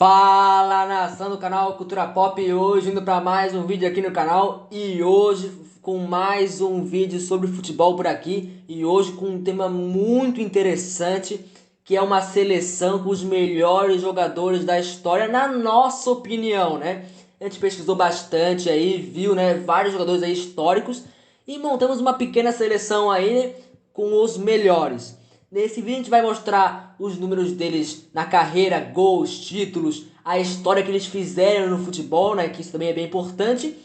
Fala, nação do canal Cultura Pop, e hoje indo para mais um vídeo aqui no canal, e hoje com mais um vídeo sobre futebol por aqui, e hoje com um tema muito interessante, que é uma seleção com os melhores jogadores da história, na nossa opinião, né? A gente pesquisou bastante aí, viu, né, vários jogadores aí históricos, e montamos uma pequena seleção aí, né, com os melhores. Nesse vídeo a gente vai mostrar os números deles na carreira, gols, títulos, a história que eles fizeram no futebol, né, que isso também é bem importante.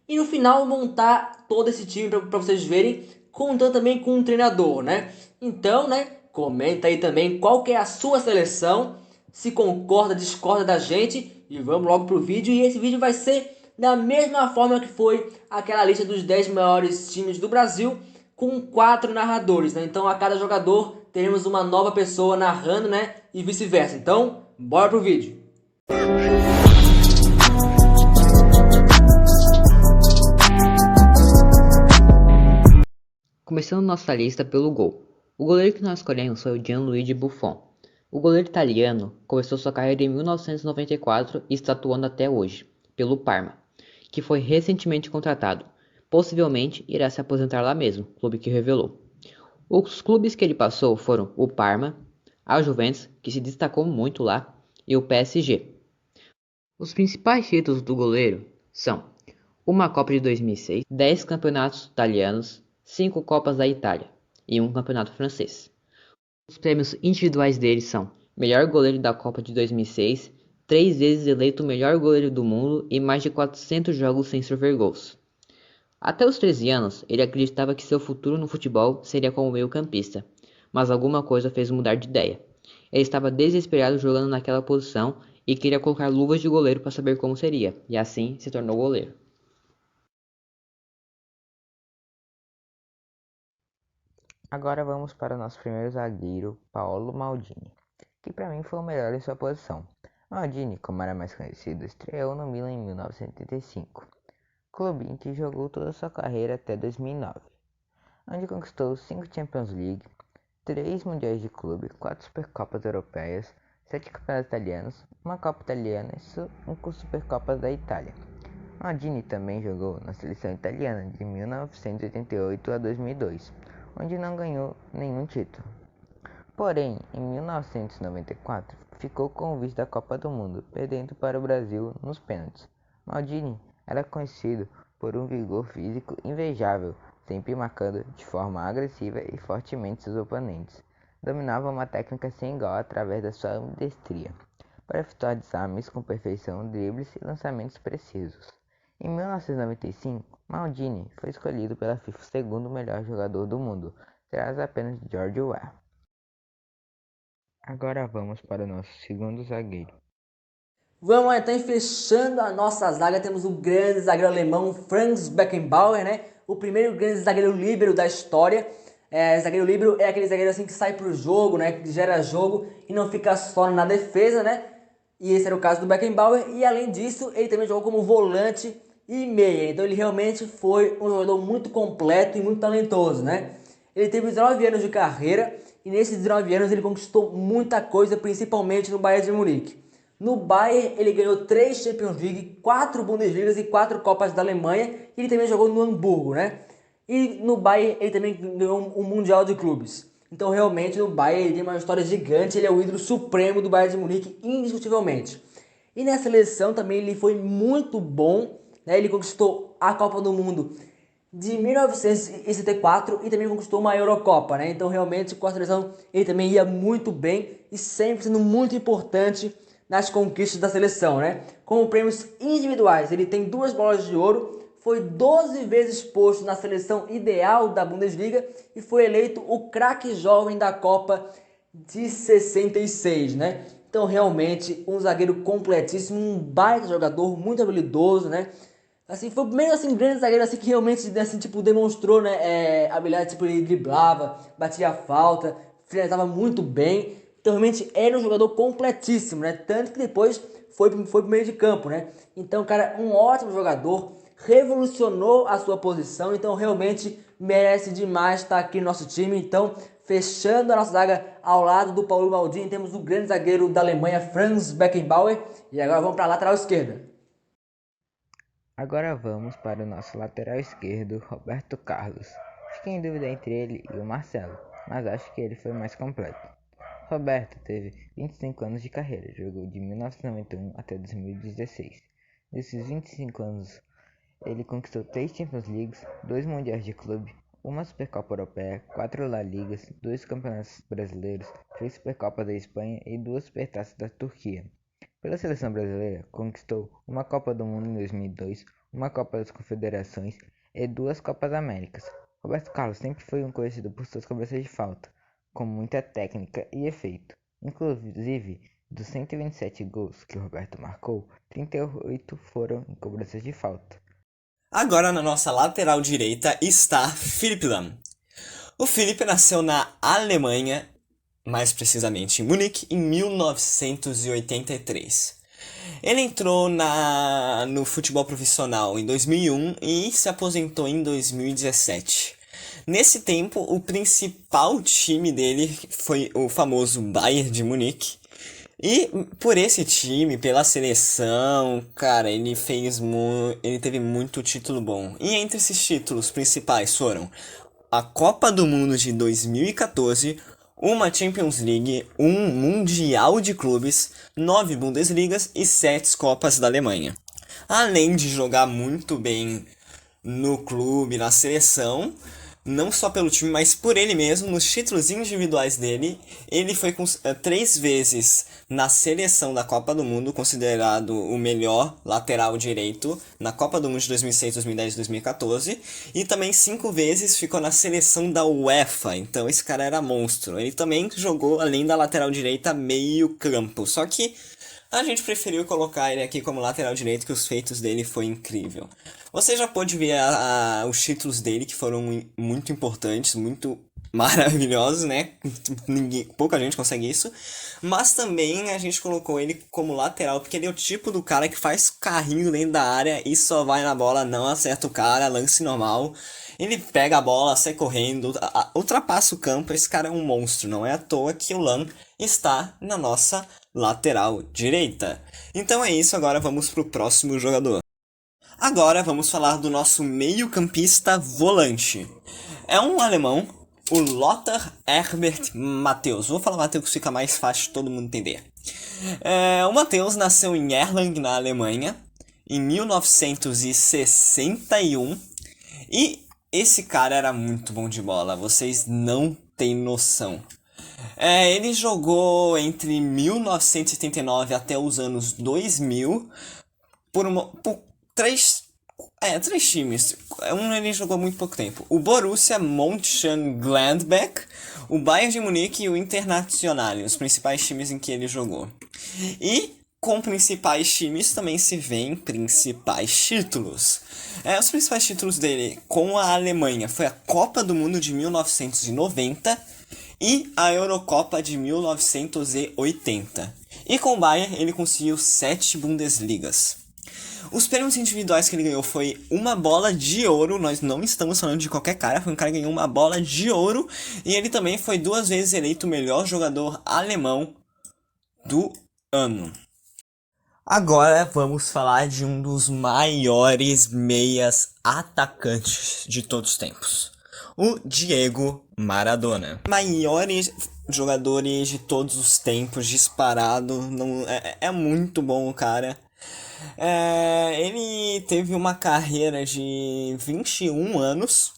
E no final montar todo esse time para vocês verem, contando também com um treinador, né? Então, né, comenta aí também qual que é a sua seleção, se concorda, discorda da gente, e vamos logo pro vídeo. E esse vídeo vai ser da mesma forma que foi aquela lista dos 10 maiores times do Brasil, com 4 narradores, né? Então a cada jogador teremos uma nova pessoa narrando, né? E vice-versa. Então, bora pro vídeo. Começando nossa lista pelo gol. O goleiro que nós escolhemos foi o Gianluigi Buffon. O goleiro italiano começou sua carreira em 1994 e está atuando até hoje, pelo Parma, que foi recentemente contratado. Possivelmente irá se aposentar lá mesmo, clube que revelou. Os clubes que ele passou foram o Parma, a Juventus, que se destacou muito lá, e o PSG. Os principais títulos do goleiro são uma Copa de 2006, 10 campeonatos italianos, 5 Copas da Itália e um campeonato francês. Os prêmios individuais dele são melhor goleiro da Copa de 2006, 3 vezes eleito o melhor goleiro do mundo e mais de 400 jogos sem sofrer gols. Até os 13 anos, ele acreditava que seu futuro no futebol seria como meio-campista, mas alguma coisa fez mudar de ideia. Ele estava desesperado jogando naquela posição e queria colocar luvas de goleiro para saber como seria, e assim se tornou goleiro. Agora vamos para o nosso primeiro zagueiro, Paolo Maldini, que para mim foi o melhor em sua posição. Maldini, como era mais conhecido, estreou no Milan em 1985, clube em que jogou toda sua carreira até 2009, onde conquistou 5 Champions League, 3 Mundiais de Clube, 4 Supercopas Europeias, 7 Campeonatos Italianos, uma Copa Italiana e 5 Supercopas da Itália. Maldini também jogou na seleção italiana de 1988 a 2002, onde não ganhou nenhum título. Porém, em 1994, ficou com o vice da Copa do Mundo, perdendo para o Brasil nos pênaltis. Maldini era conhecido por um vigor físico invejável, sempre marcando de forma agressiva e fortemente seus oponentes. Dominava uma técnica sem igual através da sua ambidestria, para efetuar desarmes com perfeição, dribles e lançamentos precisos. Em 1995, Maldini foi escolhido pela FIFA o segundo melhor jogador do mundo, atrás apenas de George Weah. Agora vamos para o nosso segundo zagueiro. Vamos lá, então, fechando a nossa zaga, temos o grande zagueiro alemão Franz Beckenbauer, né? O primeiro grande zagueiro líbero da história. Zagueiro líbero é aquele zagueiro assim que sai pro jogo, né? Que gera jogo e não fica só na defesa, né? E esse era o caso do Beckenbauer. E além disso, ele também jogou como volante e meia. Então ele realmente foi um jogador muito completo e muito talentoso, né? Ele teve 19 anos de carreira e nesses 19 anos ele conquistou muita coisa, principalmente no Bayern de Munique. No Bayern ele ganhou 3 Champions League, 4 Bundesligas e 4 Copas da Alemanha. E ele também jogou no Hamburgo, né? E no Bayern ele também ganhou um Mundial de Clubes. Então realmente no Bayern ele tem uma história gigante, ele é o ídolo supremo do Bayern de Munique, indiscutivelmente. E nessa seleção também ele foi muito bom, né? Ele conquistou a Copa do Mundo de 1974 e também conquistou uma Eurocopa, né? Então realmente com a seleção ele também ia muito bem e sempre sendo muito importante nas conquistas da seleção, né? Como prêmios individuais, ele tem 2 bolas de ouro, foi 12 vezes posto na seleção ideal da Bundesliga e foi eleito o craque jovem da Copa de 66, né? Então realmente um zagueiro completíssimo, um baita jogador, muito habilidoso, né? Assim, foi o primeiro assim, grande zagueiro assim, que realmente assim, tipo, demonstrou, né, habilidade, tipo, ele driblava, batia a falta, finalizava muito bem. Então realmente era um jogador completíssimo, né? Tanto que depois foi pro meio de campo, né? Então, cara, um ótimo jogador, revolucionou a sua posição, então realmente merece demais estar aqui no nosso time. Então, Fechando a nossa zaga ao lado do Paulo Maldini, temos o grande zagueiro da Alemanha, Franz Beckenbauer. E agora vamos para a lateral esquerda. Agora vamos para o nosso lateral esquerdo, Roberto Carlos. Fiquei em dúvida entre ele e o Marcelo, mas acho que ele foi mais completo. Roberto teve 25 anos de carreira, jogou de 1991 até 2016. Nesses 25 anos, ele conquistou 3 Champions Leagues, 2 Mundiais de Clube, uma Supercopa Europeia, 4 La Ligas, 2 Campeonatos Brasileiros, 3 Supercopas da Espanha e 2 Supertaças da Turquia. Pela seleção brasileira, conquistou uma Copa do Mundo em 2002, uma Copa das Confederações e 2 Copas Américas. Roberto Carlos sempre foi conhecido por suas cobranças de falta, com muita técnica e efeito. Inclusive, dos 127 gols que Roberto marcou, 38 foram em cobranças de falta. Agora na nossa lateral direita está Philipp Lahm. O Philipp nasceu na Alemanha, mais precisamente em Munique, em 1983. Ele entrou no futebol profissional em 2001 e se aposentou em 2017. Nesse tempo, o principal time dele foi o famoso Bayern de Munique. E por esse time, pela seleção, cara, ele teve muito título bom. E entre esses títulos principais foram a Copa do Mundo de 2014, uma Champions League, um Mundial de Clubes, 9 Bundesligas e 7 Copas da Alemanha. Além de jogar muito bem no clube, na seleção, não só pelo time, mas por ele mesmo, nos títulos individuais dele, ele foi 3 vezes na seleção da Copa do Mundo, considerado o melhor lateral direito na Copa do Mundo de 2006, 2010 e 2014, e também 5 vezes ficou na seleção da UEFA, então esse cara era monstro. Ele também jogou, além da lateral direita, meio campo, só que a gente preferiu colocar ele aqui como lateral direito, que os feitos dele foi incrível. Você já pôde ver os títulos dele, que foram muito importantes, muito maravilhosos, né? Pouca gente consegue isso. Mas também a gente colocou ele como lateral, porque ele é o tipo do cara que faz carrinho dentro da área e só vai na bola, não acerta o cara, lance normal. Ele pega a bola, sai correndo, ultrapassa o campo. Esse cara é um monstro, não é à toa que o Lahm está na nossa lateral direita. Então é isso, agora vamos pro próximo jogador. Agora vamos falar do nosso meio-campista volante. É um alemão, o Lothar Herbert Matthäus. Vou falar Matthäus que fica mais fácil de todo mundo entender. O Matthäus nasceu em Erlangen, na Alemanha, em 1961. E esse cara era muito bom de bola, vocês não têm noção. Ele jogou entre 1979 até os anos 2000 por três times. Ele jogou muito pouco tempo. O Borussia Mönchengladbach, o Bayern de Munique e o Internazionale, os principais times em que ele jogou. E com principais times também se vêem principais títulos. Os principais títulos dele com a Alemanha foi a Copa do Mundo de 1990 e a Eurocopa de 1980. E com o Bayern ele conseguiu 7 Bundesligas. Os prêmios individuais que ele ganhou foi uma bola de ouro. Nós não estamos falando de qualquer cara, foi um cara que ganhou uma bola de ouro. E ele também foi 2 vezes eleito o melhor jogador alemão do ano. Agora vamos falar de um dos maiores meias atacantes de todos os tempos, o Diego Maradona. Maiores jogadores de todos os tempos, disparado, é muito bom o cara. Ele teve uma carreira de 21 anos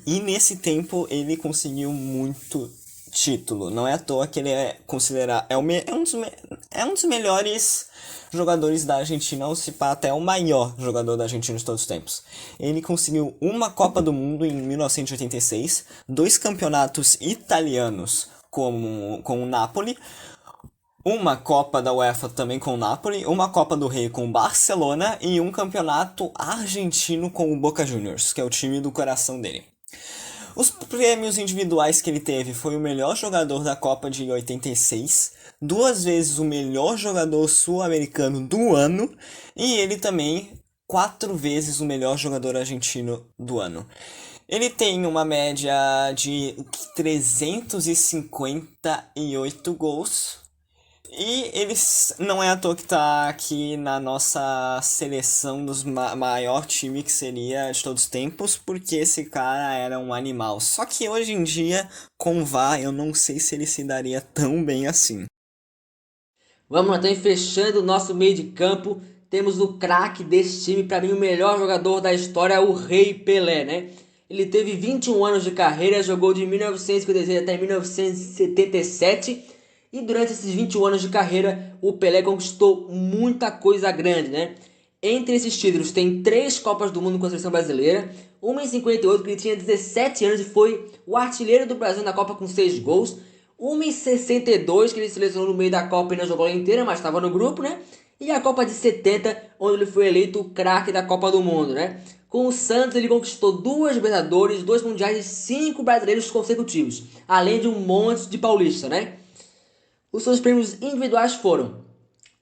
e nesse tempo ele conseguiu muito título. Não é à toa que ele é considerado um dos melhores jogadores da Argentina, ou se pá, até o maior jogador da Argentina de todos os tempos. Ele conseguiu uma Copa do Mundo em 1986, 2 campeonatos italianos com o Napoli, uma Copa da UEFA também com o Napoli, uma Copa do Rei com o Barcelona e um campeonato argentino com o Boca Juniors, que é o time do coração dele. Os prêmios individuais que ele teve foi o melhor jogador da Copa de 86, 2 vezes o melhor jogador sul-americano do ano e ele também 4 vezes o melhor jogador argentino do ano. Ele tem uma média de 358 gols. E não é à toa que tá aqui na nossa seleção dos maior time que seria de todos os tempos, porque esse cara era um animal. Só que hoje em dia, com o VAR, eu não sei se ele se daria tão bem assim. Vamos lá, então, e fechando o nosso meio de campo, temos o craque desse time, para mim o melhor jogador da história, o Rei Pelé, né? Ele teve 21 anos de carreira, jogou de 1956 até 1977 e durante esses 21 anos de carreira o Pelé conquistou muita coisa grande, né? Entre esses títulos tem 3 Copas do Mundo com a seleção brasileira, uma em 58 que ele tinha 17 anos e foi o artilheiro do Brasil na Copa com 6 gols, uma em 62 que ele selecionou no meio da Copa e não jogou ela inteira, mas estava no grupo, né? E a Copa de 70, onde ele foi eleito o craque da Copa do Mundo, né? Com o Santos ele conquistou 2 Libertadores, 2 Mundiais e 5 brasileiros consecutivos, além de um monte de paulista, né? Os seus prêmios individuais foram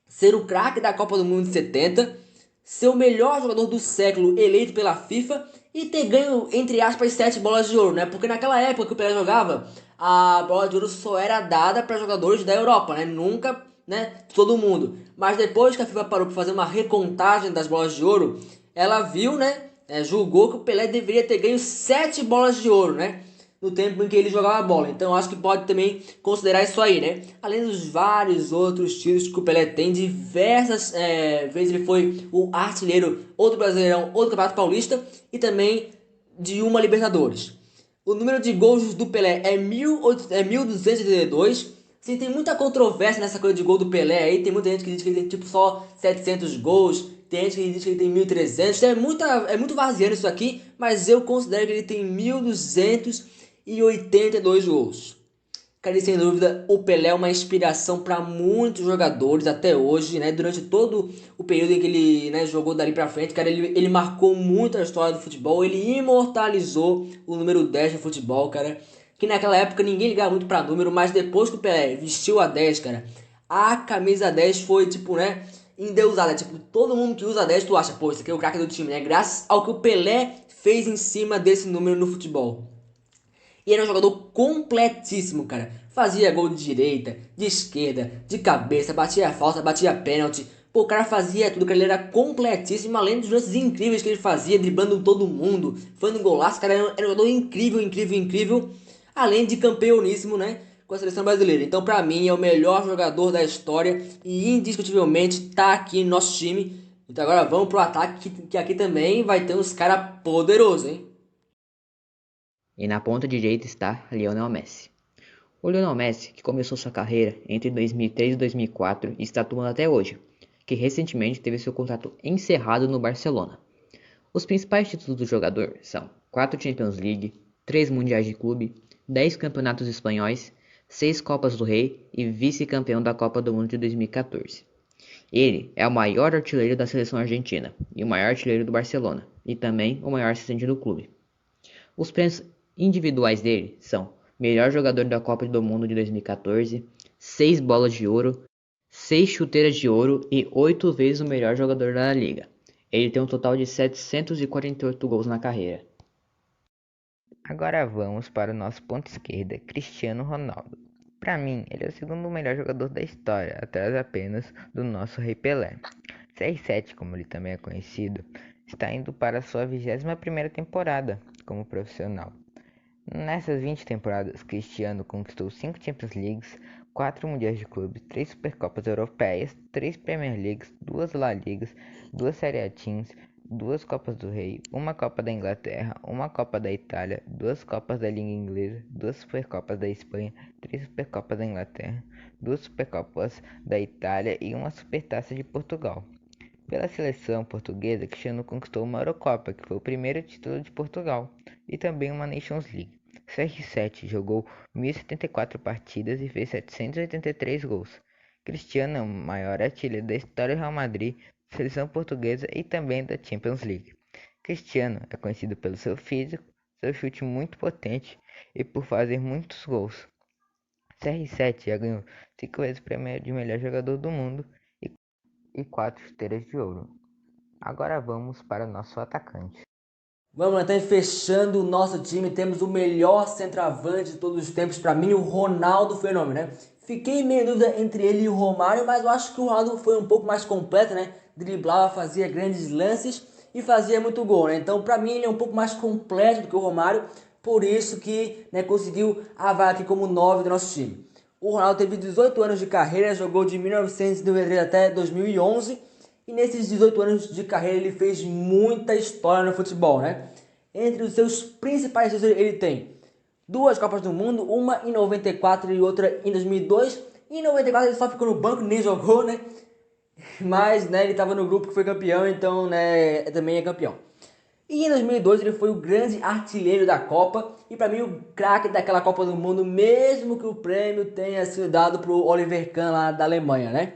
ser o craque da Copa do Mundo de 70, ser o melhor jogador do século eleito pela FIFA e ter ganho, entre aspas, 7 bolas de ouro, né? Porque naquela época que o Pelé jogava, a bola de ouro só era dada para jogadores da Europa, né? Nunca, né, todo mundo. Mas depois que a FIFA parou para fazer uma recontagem das bolas de ouro, ela viu, né, julgou que o Pelé deveria ter ganho 7 bolas de ouro, né? No tempo em que ele jogava bola. Então acho que pode também considerar isso aí, né? Além dos vários outros títulos que o Pelé tem, diversas vezes ele foi o artilheiro ou do Brasileirão ou do Campeonato Paulista e também de uma Libertadores. O número de gols do Pelé é 1282. Sim, tem muita controvérsia nessa coisa de gol do Pelé aí. Tem muita gente que diz que ele tem tipo só 700 gols. Tem gente que diz que ele tem 1.300. Então é muito vaziano isso aqui. Mas eu considero que ele tem 1.282 gols. Cara, e sem dúvida, o Pelé é uma inspiração para muitos jogadores até hoje, né? Durante todo o período em que ele, né, jogou dali pra frente, cara, ele marcou muito a história do futebol, ele imortalizou o número 10 do futebol, cara. Que naquela época ninguém ligava muito pra número, mas depois que o Pelé vestiu a 10, cara, a camisa 10 foi, tipo, né, endeusada. Tipo, todo mundo que usa 10, tu acha, pô, esse aqui é o craque do time, né? Graças ao que o Pelé fez em cima desse número no futebol. E era um jogador completíssimo, cara. Fazia gol de direita, de esquerda, de cabeça, batia falta, batia pênalti. Pô, o cara fazia tudo, cara. Ele era completíssimo, além dos lances incríveis que ele fazia, driblando todo mundo, fazendo golaço. Cara, era um jogador incrível, incrível, incrível. Além de campeoníssimo, né? Com a seleção brasileira. Então, pra mim, é o melhor jogador da história e indiscutivelmente tá aqui no nosso time. Então, agora vamos pro ataque, que aqui também vai ter uns caras poderosos, hein? E na ponta direita está Lionel Messi. O Lionel Messi, que começou sua carreira entre 2003 e 2004 e está atuando até hoje, que recentemente teve seu contrato encerrado no Barcelona. Os principais títulos do jogador são 4 Champions League, 3 Mundiais de Clube, 10 Campeonatos Espanhóis, 6 Copas do Rei e vice-campeão da Copa do Mundo de 2014. Ele é o maior artilheiro da seleção argentina e o maior artilheiro do Barcelona, e também o maior assistente do clube. Os prêmios individuais dele são melhor jogador da Copa do Mundo de 2014, 6 bolas de ouro, 6 chuteiras de ouro e 8 vezes o melhor jogador da liga. Ele tem um total de 748 gols na carreira. Agora vamos para o nosso ponto esquerda, Cristiano Ronaldo. Para mim, ele é o segundo melhor jogador da história, atrás apenas do nosso Rei Pelé. CR7, como ele também é conhecido, está indo para sua 21ª temporada como profissional. Nessas 20 temporadas, Cristiano conquistou 5 Champions Leagues, 4 Mundiais de Clubes, 3 Supercopas Europeias, 3 Premier Leagues, 2 La Ligas, 2 Serie A Teams, 2 Copas do Rei, 1 Copa da Inglaterra, 1 Copa da Itália, 2 Copas da Liga Inglesa, 2 Supercopas da Espanha, 3 Supercopas da Inglaterra, 2 Supercopas da Itália e 1 Supertaça de Portugal. Pela seleção portuguesa, Cristiano conquistou uma Eurocopa, que foi o primeiro título de Portugal, e também uma Nations League. CR7 jogou 1.074 partidas e fez 783 gols. Cristiano é o maior artilheiro da história do Real Madrid, da seleção portuguesa e também da Champions League. Cristiano é conhecido pelo seu físico, seu chute muito potente e por fazer muitos gols. CR7 já ganhou 5 vezes o prêmio de melhor jogador do mundo e 4 chuteiras de ouro. Agora vamos para o nosso atacante. Vamos lá, então, fechando o nosso time, temos o melhor centroavante de todos os tempos, para mim, o Ronaldo Fenômeno, né? Fiquei meio em dúvida entre ele e o Romário, mas eu acho que o Ronaldo foi um pouco mais completo, né? Driblava, fazia grandes lances e fazia muito gol, né? Então, para mim, ele é um pouco mais completo do que o Romário, por isso que, né, conseguiu a vaga aqui como 9 do nosso time. O Ronaldo teve 18 anos de carreira, jogou de 1993 até 2011, e nesses 18 anos de carreira ele fez muita história no futebol, né? Entre os seus principais títulos ele tem 2 Copas do Mundo, uma em 94 e outra em 2002. E em 94 ele só ficou no banco, nem jogou, né? Mas, né, ele estava no grupo que foi campeão, então, né, também é campeão. E em 2002 ele foi o grande artilheiro da Copa e para mim o craque daquela Copa do Mundo, mesmo que o prêmio tenha sido dado para o Oliver Kahn lá da Alemanha, né?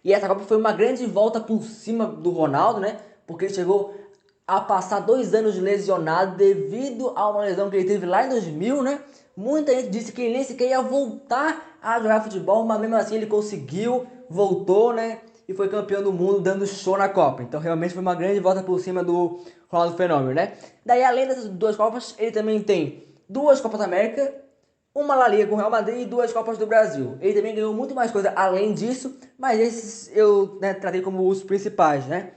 E essa Copa foi uma grande volta por cima do Ronaldo, né? Porque ele chegou a passar 2 anos lesionado devido a uma lesão que ele teve lá em 2000, né? Muita gente disse que ele nem sequer ia voltar a jogar futebol, mas mesmo assim ele conseguiu, voltou, né? E foi campeão do mundo dando show na Copa. Então realmente foi uma grande volta por cima do Ronaldo Fenômeno, né? Daí além dessas 2 Copas, ele também tem 2 Copas da América, uma La Liga com o Real Madrid e 2 Copas do Brasil. Ele também ganhou muito mais coisa além disso, mas esses eu, né, tratei como os principais, né?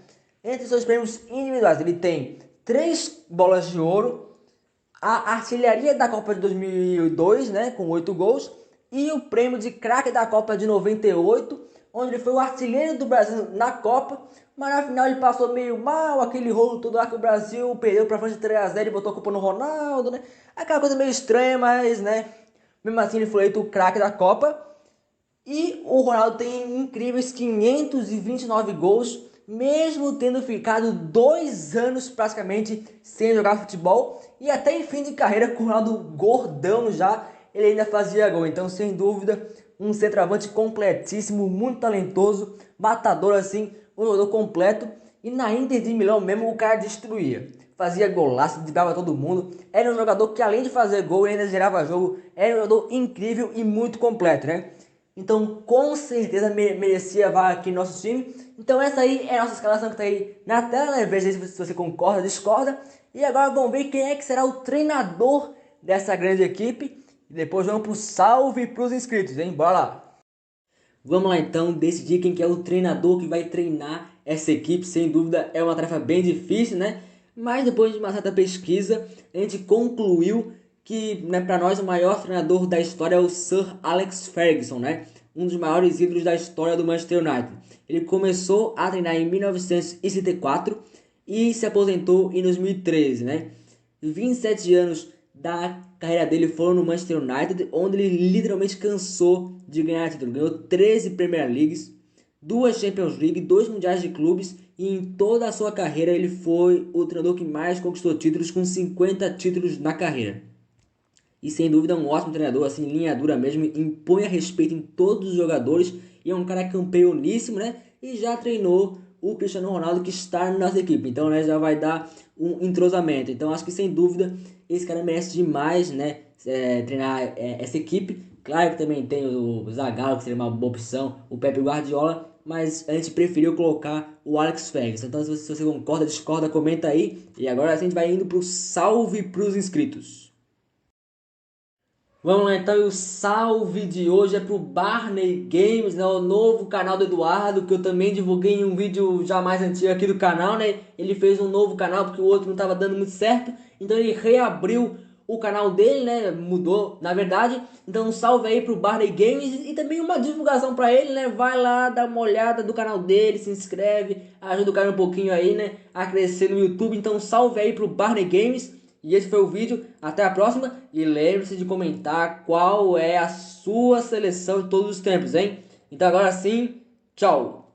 Entre seus prêmios individuais, ele tem 3 bolas de ouro, a artilharia da Copa de 2002, né, com 8 gols, e o prêmio de craque da Copa de 98, onde ele foi o artilheiro do Brasil na Copa, mas na final ele passou meio mal, aquele rolo todo lá que o Brasil perdeu pra França 3-0 e botou a culpa no Ronaldo, né? Aquela coisa meio estranha, mas, né, mesmo assim ele foi eleito o craque da Copa. E o Ronaldo tem incríveis 529 gols, mesmo tendo ficado 2 anos praticamente sem jogar futebol. E até em fim de carreira, com o Ronaldo gordão já, ele ainda fazia gol. Então, sem dúvida, um centroavante completíssimo, muito talentoso, matador assim, um jogador completo. E na Inter de Milão mesmo, o cara destruía. Fazia golaço, driblava todo mundo. Era um jogador que, além de fazer gol, ele ainda gerava jogo. Era um jogador incrível e muito completo, né? Então, com certeza merecia vaga aqui no nosso time. Então, essa aí é a nossa escalação que está aí na tela, né? Veja aí se você concorda ou discorda. E agora vamos ver quem é que será o treinador dessa grande equipe. E depois vamos pro salve para os inscritos, hein? Bora lá! Vamos lá então decidir quem que é o treinador que vai treinar essa equipe. Sem dúvida é uma tarefa bem difícil, né? Mas depois de uma certa pesquisa, a gente concluiu que, né, para nós o maior treinador da história é o Sir Alex Ferguson, né? Um dos maiores ídolos da história do Manchester United. Ele começou a treinar em 1964 e se aposentou em 2013, né? 27 anos da carreira dele foram no Manchester United, onde ele literalmente cansou de ganhar título. Ganhou 13 Premier Leagues, 2 Champions League, 2 Mundiais de Clubes, e em toda a sua carreira ele foi o treinador que mais conquistou títulos, com 50 títulos na carreira. E sem dúvida um ótimo treinador, assim, linha dura mesmo, impõe a respeito em todos os jogadores, e é um cara campeoníssimo, né? E já treinou o Cristiano Ronaldo, que está na nossa equipe, então, né, já vai dar um entrosamento. Então acho que sem dúvida esse cara merece demais, né, treinar essa equipe. Claro que também tem o Zagallo, que seria uma boa opção, o Pepe Guardiola, mas a gente preferiu colocar o Alex Ferguson. Então se você concorda, discorda, comenta aí. E agora a gente vai indo pro salve pros inscritos. Vamos lá então, e o salve de hoje é pro Barney Games, né, o novo canal do Eduardo, que eu também divulguei em um vídeo já mais antigo aqui do canal, né? Ele fez um novo canal porque o outro não estava dando muito certo, então ele reabriu o canal dele, né? Mudou, na verdade. Então um salve aí pro Barney Games e também uma divulgação para ele, né? Vai lá, dá uma olhada do canal dele, se inscreve, ajuda o cara um pouquinho aí, né, a crescer no YouTube. Então salve aí pro Barney Games. E esse foi o vídeo, até a próxima, e lembre-se de comentar qual é a sua seleção de todos os tempos, hein? Então agora sim, tchau!